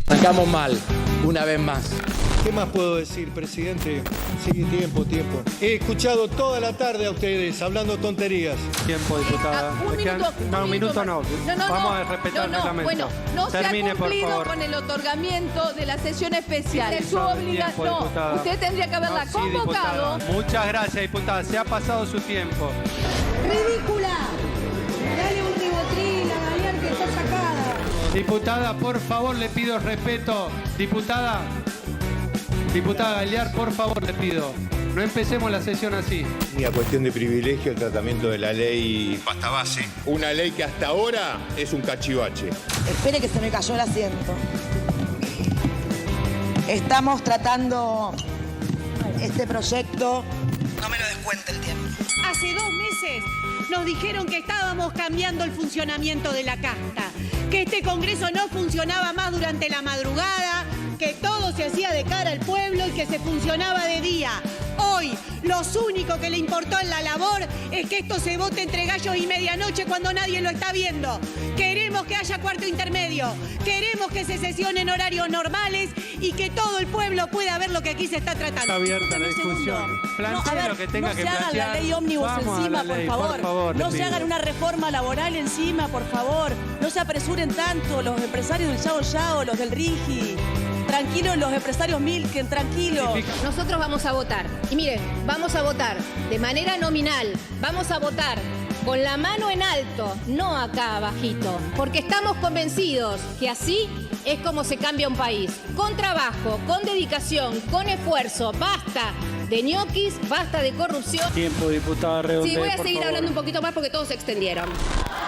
Arrancamos mal, una vez más. ¿Qué más puedo decir, presidente? Sí, tiempo. He escuchado toda la tarde a ustedes hablando tonterías. Tiempo, diputada. Un minuto no. Vamos a respetar el reglamento. Bueno, no Termine, se ha cumplido por favor. con el otorgamiento de la sesión especial. Es su obligación. Diputada. Usted tendría que haberla Sí, convocado. diputada. Muchas gracias, diputada. Se ha pasado su tiempo. ¡Ridícula! Dale un ribotril a Marian que está sacada. Diputada, por favor, le pido respeto. Diputada Aguilar, por favor, le pido. No empecemos la sesión así. Ni a cuestión de privilegio el tratamiento de la ley pasta base. Una ley que hasta ahora es un cachivache. Espere que se me cayó el asiento. Estamos tratando este proyecto. No me lo descuente el tiempo. Hace 2 meses nos dijeron que estábamos cambiando el funcionamiento de la casta, que este Congreso no funcionaba más durante la madrugada, que todo se hacía de cara al pueblo y que se funcionaba de día. Hoy, lo único que le importó en la labor es que esto se vote entre gallos y medianoche cuando nadie lo está viendo. Queremos que haya cuarto intermedio, queremos que se sesione en horarios normales y que todo el pueblo pueda ver lo que aquí se está tratando. Está abierta la discusión. Plantee lo que tenga que plantear. No se hagan la ley ómnibus Vamos encima, a la ley, por favor. le No se pido. hagan una reforma laboral encima, por favor. No se apresuren tanto los empresarios del Yao Yao, los del Rigi. Tranquilos, los empresarios Milken, tranquilos. Nosotros vamos a votar. Y miren, vamos a votar de manera nominal. Vamos a votar con la mano en alto, no acá abajito. Porque estamos convencidos que así es como se cambia un país. Con trabajo, con dedicación, con esfuerzo. Basta de ñoquis, basta de corrupción. Tiempo, diputada Redondé, Sí, voy a por seguir favor. hablando un poquito más porque todos se extendieron.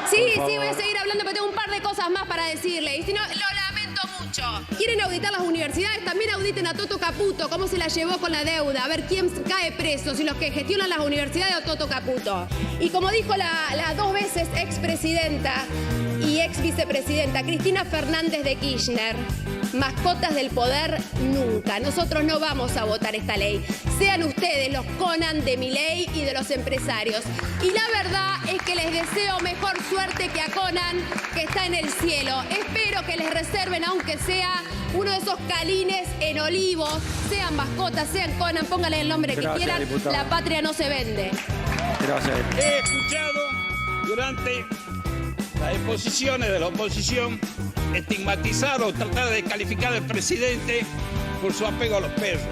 Sí, voy a seguir hablando, pero tengo un par de cosas más para decirle. Y si no, lo lamento mucho. ¿Quieren auditar las universidades? También auditen a Toto Caputo, cómo se la llevó con la deuda. A ver quién cae preso, si los que gestionan las universidades o Toto Caputo. Y como dijo la 2 veces expresidenta y ex vicepresidenta Cristina Fernández de Kirchner, mascotas del poder nunca. Nosotros no vamos a votar esta ley. Sean ustedes los Conan de Milei y de los empresarios. Y la verdad es que les deseo mejor suerte que a Conan, que está en el cielo. Espero que les reserven, aunque sea uno de esos calines en Olivos. Sean mascotas, sean Conan, pónganle el nombre que quieran. Diputada. La patria no se vende. Gracias. He escuchado durante las exposiciones de la oposición estigmatizar o tratar de descalificar al presidente por su apego a los perros.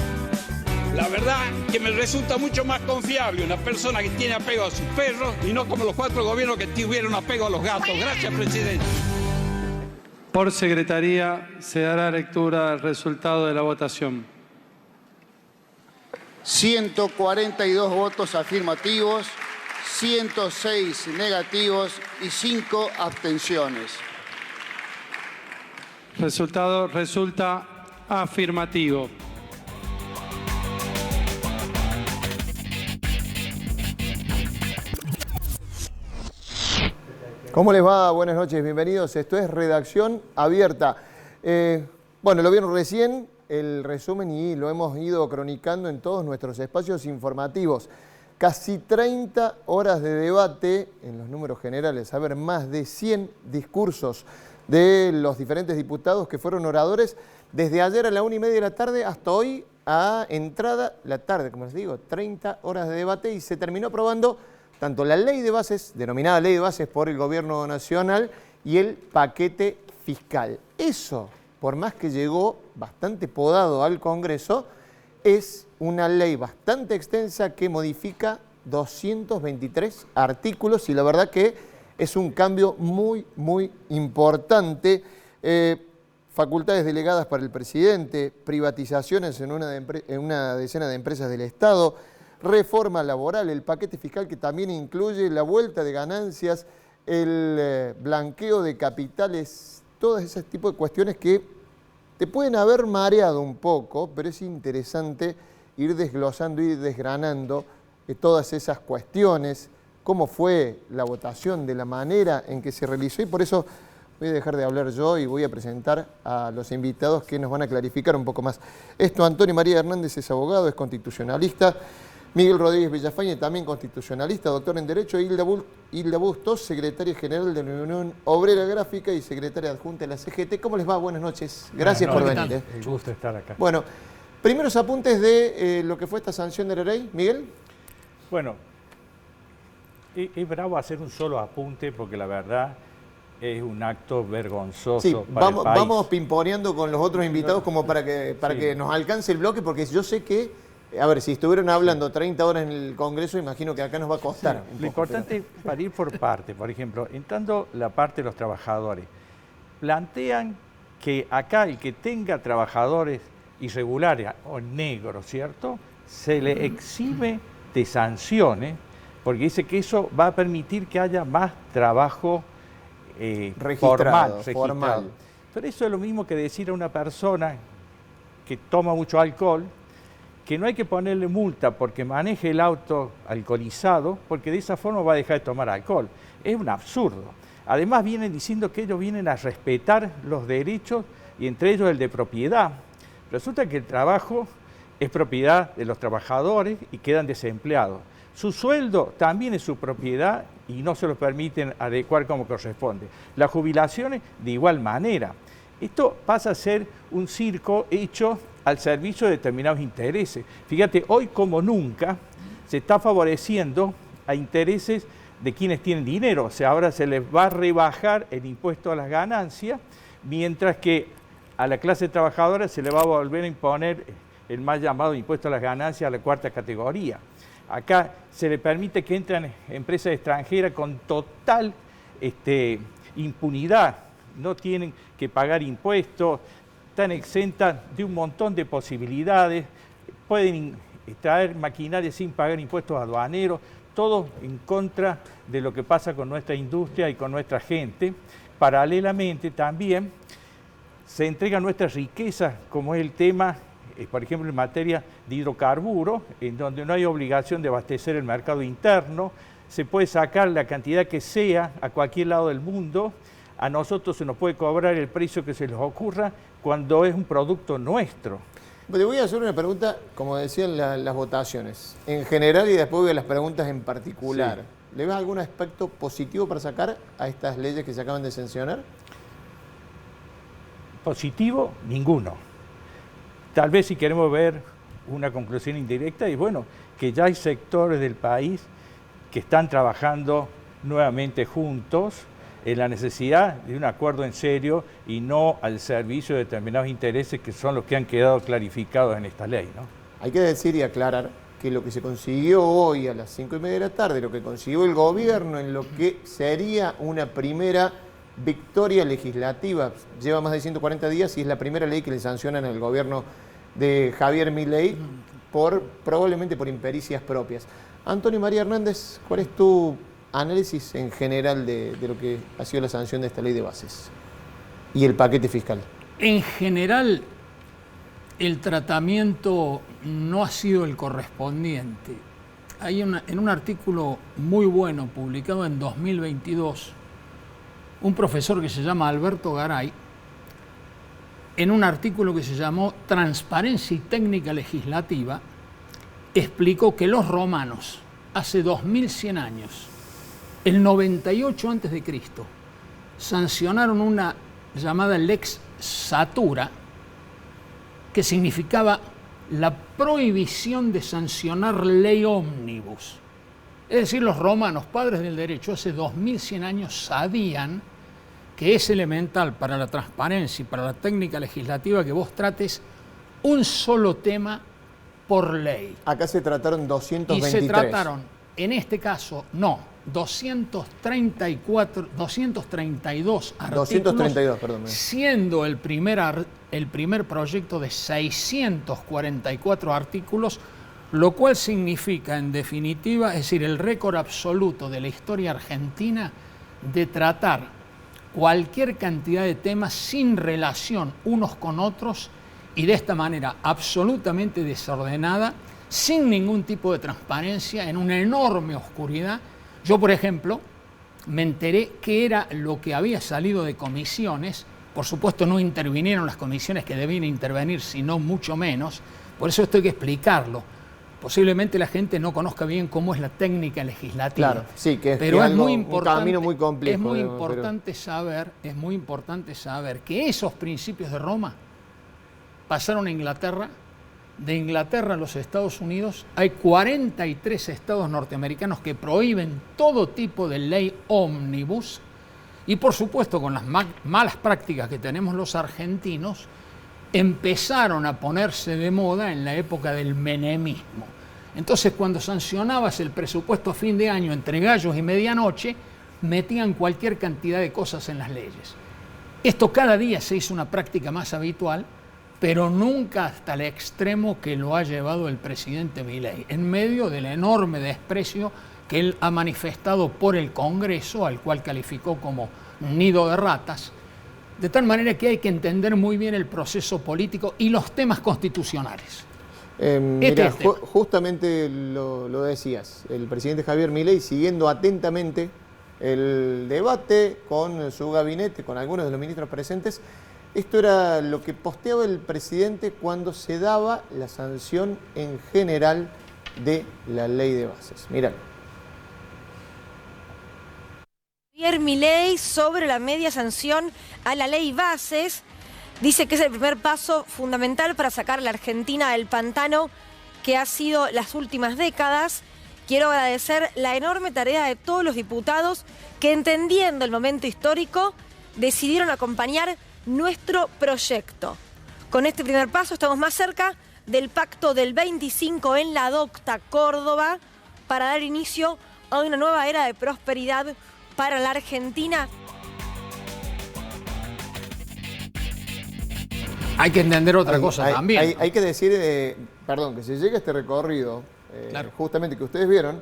La verdad que me resulta mucho más confiable una persona que tiene apego a sus perros y no como los 4 gobiernos que tuvieron apego a los gatos. Gracias, presidente. Por secretaría se dará lectura del resultado de la votación. 142 votos afirmativos, 106 negativos y 5 abstenciones. Resultado resulta afirmativo. ¿Cómo les va? Buenas noches, bienvenidos. Esto es Redacción Abierta. Bueno, lo vieron recién el resumen y lo hemos ido cronicando en todos nuestros espacios informativos. Casi 30 horas de debate en los números generales, a ver, más de 100 discursos de los diferentes diputados que fueron oradores desde ayer a la 1:30 de la tarde hasta hoy a entrada la tarde, como les digo, 30 horas de debate y se terminó aprobando tanto la ley de bases, denominada ley de bases por el gobierno nacional, y el paquete fiscal. Eso, por más que llegó bastante podado al Congreso, es una ley bastante extensa que modifica 223 artículos y la verdad que es un cambio muy, muy importante. Facultades delegadas para el presidente, privatizaciones en una decena de empresas del Estado, reforma laboral, el paquete fiscal que también incluye la vuelta de ganancias, el blanqueo de capitales, todo ese tipo de cuestiones que te pueden haber mareado un poco, pero es interesante ir desglosando, ir desgranando todas esas cuestiones, cómo fue la votación, de la manera en que se realizó, y por eso voy a dejar de hablar yo y voy a presentar a los invitados que nos van a clarificar un poco más. Antonio María Hernández es abogado, es constitucionalista, Miguel Rodríguez Villafañe, también constitucionalista, doctor en Derecho, Hilda Bustos, secretaria general de la Unión Obrera Gráfica y secretaria adjunta de la CGT. ¿Cómo les va? Buenas noches. Gracias por venir. Un gusto estar acá. Bueno, primeros apuntes de lo que fue esta sanción de la ley. Miguel. Bueno, es bravo hacer un solo apunte porque la verdad es un acto vergonzoso sí, para el país. Vamos pimponeando con los otros invitados como para que nos alcance el bloque, porque yo sé que, a ver, si estuvieron hablando 30 horas en el Congreso, imagino que acá nos va a costar. Sí, lo importante es para ir por parte, por ejemplo, entrando la parte de los trabajadores, plantean que acá el que tenga trabajadores irregulares o negros, ¿cierto?, se le exime de sanciones, porque dice que eso va a permitir que haya más trabajo formal. Pero eso es lo mismo que decir a una persona que toma mucho alcohol que no hay que ponerle multa porque maneje el auto alcoholizado, porque de esa forma va a dejar de tomar alcohol. Es un absurdo. Además vienen diciendo que ellos vienen a respetar los derechos y entre ellos el de propiedad. Resulta que el trabajo es propiedad de los trabajadores y quedan desempleados. Su sueldo también es su propiedad y no se lo permiten adecuar como corresponde. Las jubilaciones de igual manera. Esto pasa a ser un circo hecho al servicio de determinados intereses. Fíjate, hoy como nunca se está favoreciendo a intereses de quienes tienen dinero. O sea, ahora se les va a rebajar el impuesto a las ganancias, mientras que a la clase trabajadora se le va a volver a imponer el mal llamado impuesto a las ganancias a la cuarta categoría. Acá se le permite que entren empresas extranjeras con total impunidad, no tienen que pagar impuestos, están exentas de un montón de posibilidades, pueden traer maquinaria sin pagar impuestos aduaneros, todo en contra de lo que pasa con nuestra industria y con nuestra gente. Paralelamente también se entregan nuestras riquezas, como es el tema, por ejemplo, en materia de hidrocarburos, en donde no hay obligación de abastecer el mercado interno, se puede sacar la cantidad que sea a cualquier lado del mundo, a nosotros se nos puede cobrar el precio que se les ocurra cuando es un producto nuestro. Le voy a hacer una pregunta, como decían las votaciones, en general y después voy a las preguntas en particular. Sí. ¿Le ves algún aspecto positivo para sacar a estas leyes que se acaban de sancionar? Positivo, ninguno. Tal vez si queremos ver una conclusión indirecta, y bueno, que ya hay sectores del país que están trabajando nuevamente juntos en la necesidad de un acuerdo en serio y no al servicio de determinados intereses que son los que han quedado clarificados en esta ley, ¿no? Hay que decir y aclarar que lo que se consiguió hoy a las 5:30 de la tarde, lo que consiguió el gobierno en lo que sería una primera victoria legislativa, lleva más de 140 días y es la primera ley que le sancionan al gobierno de Javier Milei probablemente por impericias propias. Antonio María Hernández, ¿cuál es tu análisis en general de lo que ha sido la sanción de esta ley de bases y el paquete fiscal? En general, el tratamiento no ha sido el correspondiente. Hay en un artículo muy bueno publicado en 2022, un profesor que se llama Alberto Garay, en un artículo que se llamó Transparencia y Técnica Legislativa, explicó que los romanos, hace 2100 años, el 98 a.C., sancionaron una llamada Lex Satura, que significaba la prohibición de sancionar ley ómnibus. Es decir, los romanos, padres del derecho, hace 2100 años sabían que es elemental para la transparencia y para la técnica legislativa que vos trates un solo tema por ley. Acá se trataron 223. Y se trataron, en este caso, no, 232 artículos, 232, perdón. Siendo el primer proyecto de 644 artículos, lo cual significa, en definitiva, es decir, el récord absoluto de la historia argentina de tratar cualquier cantidad de temas sin relación unos con otros y de esta manera absolutamente desordenada, sin ningún tipo de transparencia, en una enorme oscuridad. Yo, por ejemplo, me enteré que era lo que había salido de comisiones. Por supuesto, no intervinieron las comisiones que debían intervenir, sino mucho menos. Por eso esto hay que explicarlo. Posiblemente la gente no conozca bien cómo es la técnica legislativa. Claro, sí, que pero es algo, muy importante, un camino muy complejo. es muy digamos, importante saber que esos principios de Roma pasaron a Inglaterra. De Inglaterra a los Estados Unidos hay 43 estados norteamericanos que prohíben todo tipo de ley ómnibus y por supuesto con las malas prácticas que tenemos los argentinos empezaron a ponerse de moda en la época del menemismo. Entonces cuando sancionabas el presupuesto a fin de año entre gallos y medianoche metían cualquier cantidad de cosas en las leyes. Esto cada día se hizo una práctica más habitual, pero nunca hasta el extremo que lo ha llevado el presidente Milei, en medio del enorme desprecio que él ha manifestado por el Congreso, al cual calificó como nido de ratas, de tal manera que hay que entender muy bien el proceso político y los temas constitucionales. Mira, justamente lo decías, el presidente Javier Milei siguiendo atentamente el debate con su gabinete, con algunos de los ministros presentes. Esto era lo que posteaba el presidente cuando se daba la sanción en general de la ley de bases. Mirá. Javier Milei sobre la media sanción a la ley bases. Dice que es el primer paso fundamental para sacar a la Argentina del pantano que ha sido las últimas décadas. Quiero agradecer la enorme tarea de todos los diputados que, entendiendo el momento histórico, decidieron acompañar nuestro proyecto. Con este primer paso estamos más cerca del pacto del 25 en la docta Córdoba para dar inicio a una nueva era de prosperidad para la Argentina. Hay que entender otra cosa también. Hay que decir, perdón, que se llega a este recorrido, claro, justamente que ustedes vieron,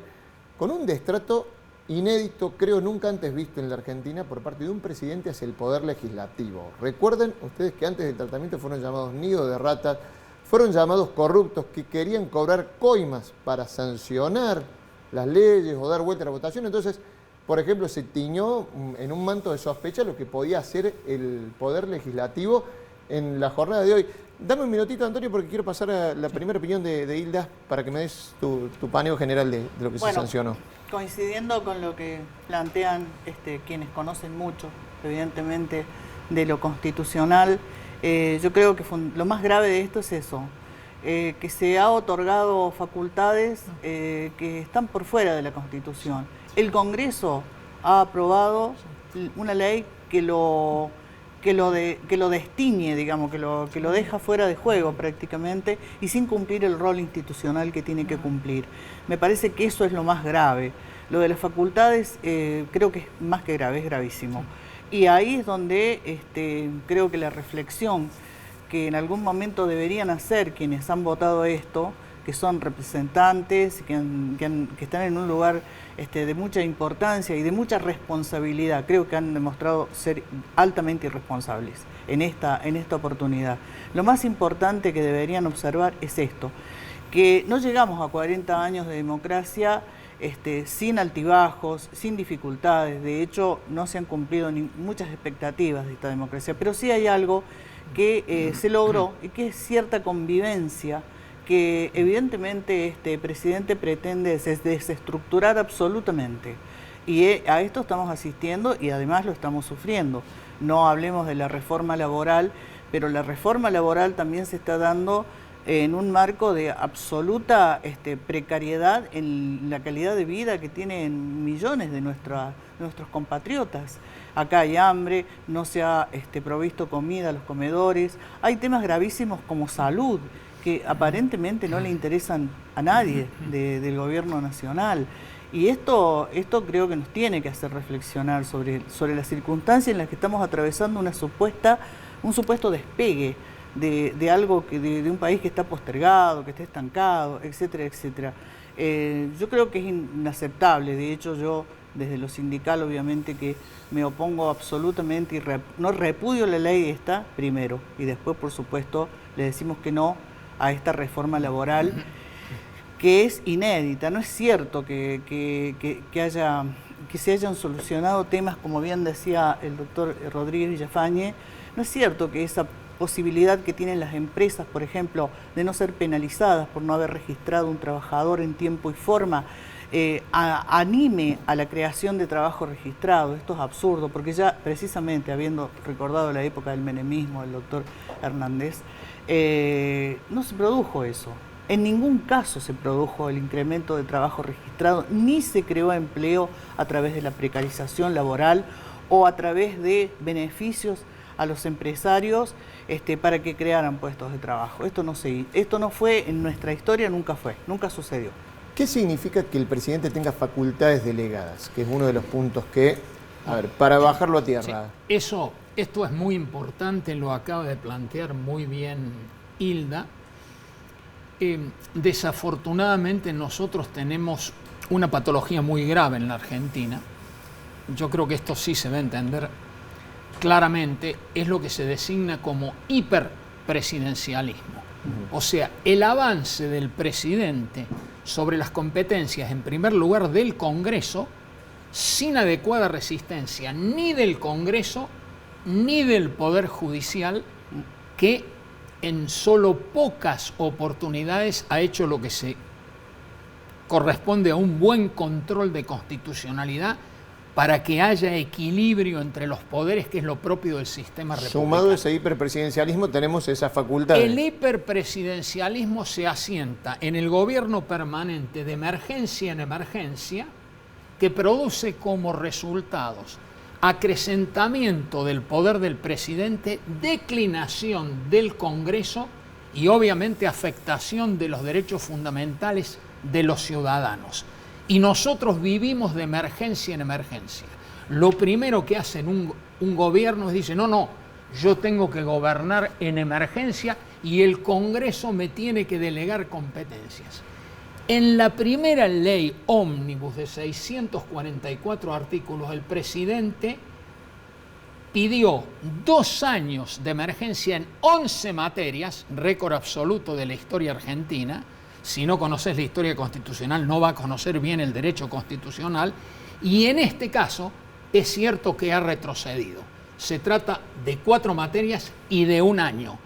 con un destrato inédito, creo nunca antes visto en la Argentina por parte de un presidente hacia el poder legislativo. Recuerden ustedes que antes del tratamiento fueron llamados nido de ratas, fueron llamados corruptos que querían cobrar coimas para sancionar las leyes o dar vuelta a la votación. Entonces, por ejemplo, se tiñó en un manto de sospecha lo que podía hacer el poder legislativo en la jornada de hoy. Dame un minutito, Antonio, porque quiero pasar a la primera opinión de Hilda para que me des tu paneo general de lo que se sancionó. Coincidiendo con lo que plantean quienes conocen mucho, evidentemente, de lo constitucional, yo creo que lo más grave de esto es eso, que se ha otorgado facultades que están por fuera de la Constitución. El Congreso ha aprobado una ley que lo destiñe, digamos, que lo deja fuera de juego prácticamente y sin cumplir el rol institucional que tiene que cumplir. Me parece que eso es lo más grave. Lo de las facultades creo que es más que grave, es gravísimo. Y ahí es donde creo que la reflexión que en algún momento deberían hacer quienes han votado esto, que son representantes, que están en un lugar de mucha importancia y de mucha responsabilidad. Creo que han demostrado ser altamente irresponsables en esta oportunidad. Lo más importante que deberían observar es esto, que no llegamos a 40 años de democracia sin altibajos, sin dificultades. De hecho, no se han cumplido muchas expectativas de esta democracia, pero sí hay algo que se logró y que es cierta convivencia que evidentemente este presidente pretende desestructurar absolutamente. Y a esto estamos asistiendo y además lo estamos sufriendo. No hablemos de la reforma laboral, pero la reforma laboral también se está dando en un marco de absoluta precariedad en la calidad de vida que tienen millones de nuestros compatriotas. Acá hay hambre, no se ha provisto comida a los comedores, hay temas gravísimos como salud, que aparentemente no le interesan a nadie del gobierno nacional. Y esto creo que nos tiene que hacer reflexionar sobre las circunstancias en las que estamos atravesando un supuesto despegue de algo de un país que está postergado, que está estancado, etcétera, etcétera. Yo creo que es inaceptable. De hecho, yo desde lo sindical obviamente que me opongo absolutamente y no repudio la ley esta primero y después, por supuesto, le decimos que no a esta reforma laboral que es inédita. No es cierto que se hayan solucionado temas, como bien decía el doctor Rodríguez Villafañe, no es cierto que esa posibilidad que tienen las empresas, por ejemplo, de no ser penalizadas por no haber registrado un trabajador en tiempo y forma, anime a la creación de trabajo registrado. Esto es absurdo, porque ya precisamente habiendo recordado la época del menemismo, del doctor Hernández, no se produjo eso. En ningún caso se produjo el incremento de trabajo registrado, ni se creó empleo a través de la precarización laboral o a través de beneficios a los empresarios para que crearan puestos de trabajo. Esto no fue en nuestra historia, nunca sucedió. ¿Qué significa que el presidente tenga facultades delegadas? Que es uno de los puntos que, a ver, para bajarlo a tierra. Sí, esto es muy importante, lo acaba de plantear muy bien Hilda. Desafortunadamente nosotros tenemos una patología muy grave en la Argentina. Yo creo que esto sí se va a entender claramente, es lo que se designa como hiperpresidencialismo. O sea, el avance del presidente sobre las competencias, en primer lugar del Congreso, sin adecuada resistencia ni del Congreso ni del Poder Judicial, que en solo pocas oportunidades ha hecho lo que se corresponde a un buen control de constitucionalidad para que haya equilibrio entre los poderes, que es lo propio del sistema republicano. Sumado a ese hiperpresidencialismo, tenemos esa facultad. El hiperpresidencialismo se asienta en el gobierno permanente de emergencia en emergencia, que produce como resultados acrecentamiento del poder del presidente, declinación del Congreso y obviamente afectación de los derechos fundamentales de los ciudadanos. Y nosotros vivimos de emergencia en emergencia. Lo primero que hace un gobierno es decir, no, yo tengo que gobernar en emergencia y el Congreso me tiene que delegar competencias. En la primera ley ómnibus de 644 artículos, el presidente pidió 2 años de emergencia en 11 materias, récord absoluto de la historia argentina. Si no conoces la historia constitucional, no va a conocer bien el derecho constitucional. Y en este caso, es cierto que ha retrocedido. Se trata de 4 materias y de 1 año.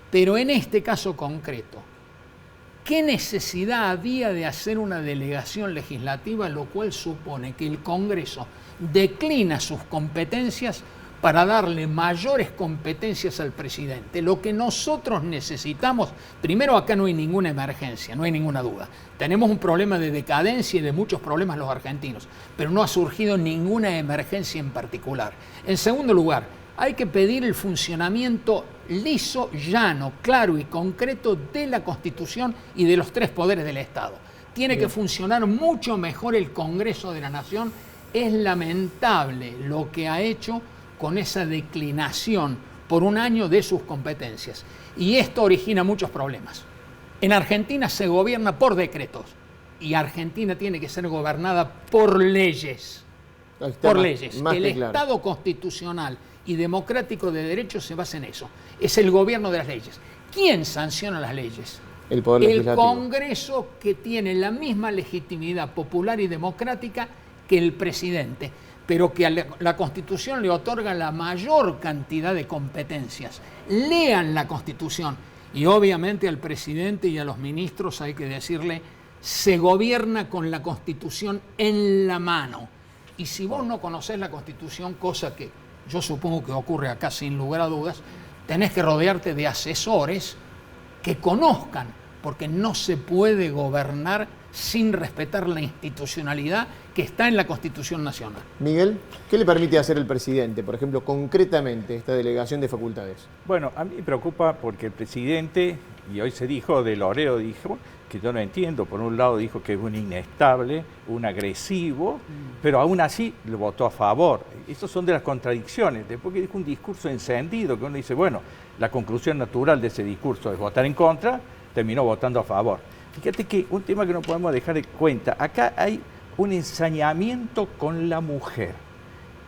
Pero en este caso concreto, ¿qué necesidad había de hacer una delegación legislativa, lo cual supone que el Congreso declina sus competencias para darle mayores competencias al presidente? Lo que nosotros necesitamos, primero, acá no hay ninguna emergencia, no hay ninguna duda. Tenemos un problema de decadencia y de muchos problemas los argentinos, pero no ha surgido ninguna emergencia en particular. En segundo lugar, hay que pedir el funcionamiento liso, llano, claro y concreto de la Constitución y de los 3 poderes del Estado. Tiene que funcionar mucho mejor el Congreso de la Nación. Es lamentable lo que ha hecho con esa declinación por 1 año de sus competencias. Y esto origina muchos problemas. En Argentina se gobierna por decretos y Argentina tiene que ser gobernada por leyes. Por leyes. El Estado constitucional y democrático de derecho se basa en eso. Es el gobierno de las leyes. ¿Quién sanciona las leyes? El Poder Legislativo. El Congreso, que tiene la misma legitimidad popular y democrática que el presidente, pero que a la Constitución le otorga la mayor cantidad de competencias. Lean la Constitución. Y obviamente al presidente y a los ministros hay que decirle, se gobierna con la Constitución en la mano. Y si vos no conocés la Constitución, cosa que yo supongo que ocurre acá sin lugar a dudas, tenés que rodearte de asesores que conozcan, porque no se puede gobernar sin respetar la institucionalidad que está en la Constitución Nacional. Miguel, ¿qué le permite hacer el presidente, por ejemplo, concretamente, esta delegación de facultades? Bueno, a mí me preocupa porque el presidente, y hoy se dijo, de Loreo dijo, que yo no entiendo, por un lado dijo que es un inestable, un agresivo, pero aún así lo votó a favor. Esas son de las contradicciones. Después que dijo un discurso encendido, que uno dice, bueno, la conclusión natural de ese discurso es votar en contra, terminó votando a favor. Fíjate que un tema que no podemos dejar de cuenta, acá hay un ensañamiento con la mujer,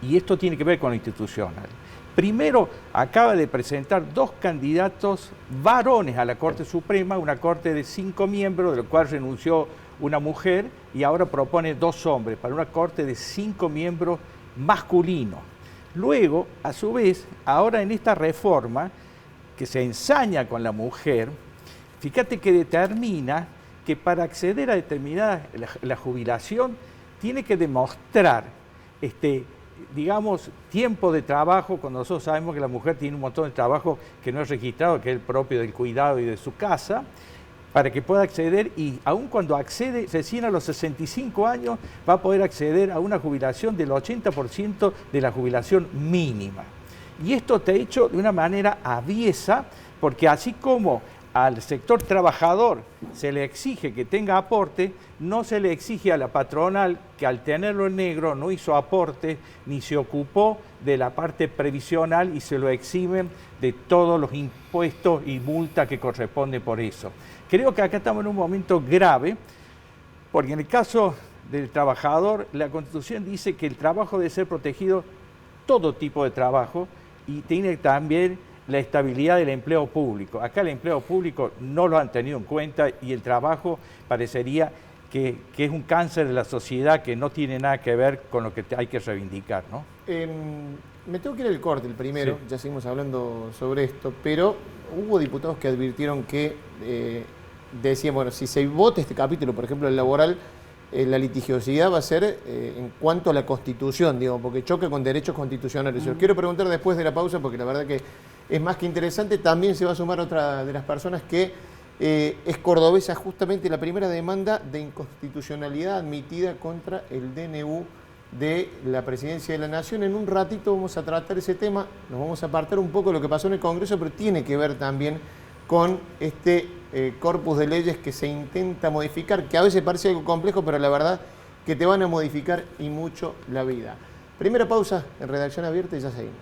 y esto tiene que ver con lo institucional. Primero, acaba de presentar 2 candidatos varones a la Corte Suprema, una Corte de 5 miembros, de lo cual renunció una mujer, y ahora propone 2 hombres para una Corte de 5 miembros masculinos. Luego, a su vez, ahora en esta reforma, que se ensaña con la mujer, fíjate que determina que para acceder a determinada la jubilación tiene que demostrar, digamos, tiempo de trabajo, cuando nosotros sabemos que la mujer tiene un montón de trabajo que no es registrado, que es el propio del cuidado y de su casa, para que pueda acceder, y aun cuando accede recién a los 65 años, va a poder acceder a una jubilación del 80% de la jubilación mínima. Y esto está hecho de una manera aviesa, porque así como al sector trabajador se le exige que tenga aporte, no se le exige a la patronal que al tenerlo en negro no hizo aporte ni se ocupó de la parte previsional y se lo eximen de todos los impuestos y multas que corresponden por eso. Creo que acá estamos en un momento grave, porque en el caso del trabajador, la Constitución dice que el trabajo debe ser protegido, todo tipo de trabajo, y tiene también la estabilidad del empleo público. Acá el empleo público no lo han tenido en cuenta y el trabajo parecería que es un cáncer de la sociedad que no tiene nada que ver con lo que hay que reivindicar, ¿no? Me tengo que ir al corte el primero, Sí. ya seguimos hablando sobre esto, pero hubo diputados que advirtieron que decían, bueno, si se vota este capítulo, por ejemplo, el laboral, la litigiosidad va a ser en cuanto a la Constitución, digamos, porque choque con derechos constitucionales. Yo quiero preguntar después de la pausa, porque la verdad que es más que interesante. También se va a sumar otra de las personas que es cordobesa, justamente la primera demanda de inconstitucionalidad admitida contra el DNU de la Presidencia de la Nación. En un ratito vamos a tratar ese tema, nos vamos a apartar un poco de lo que pasó en el Congreso, pero tiene que ver también con este corpus de leyes que se intenta modificar, que a veces parece algo complejo, pero la verdad que te van a modificar y mucho la vida. Primera pausa en Redacción Abierta y ya seguimos.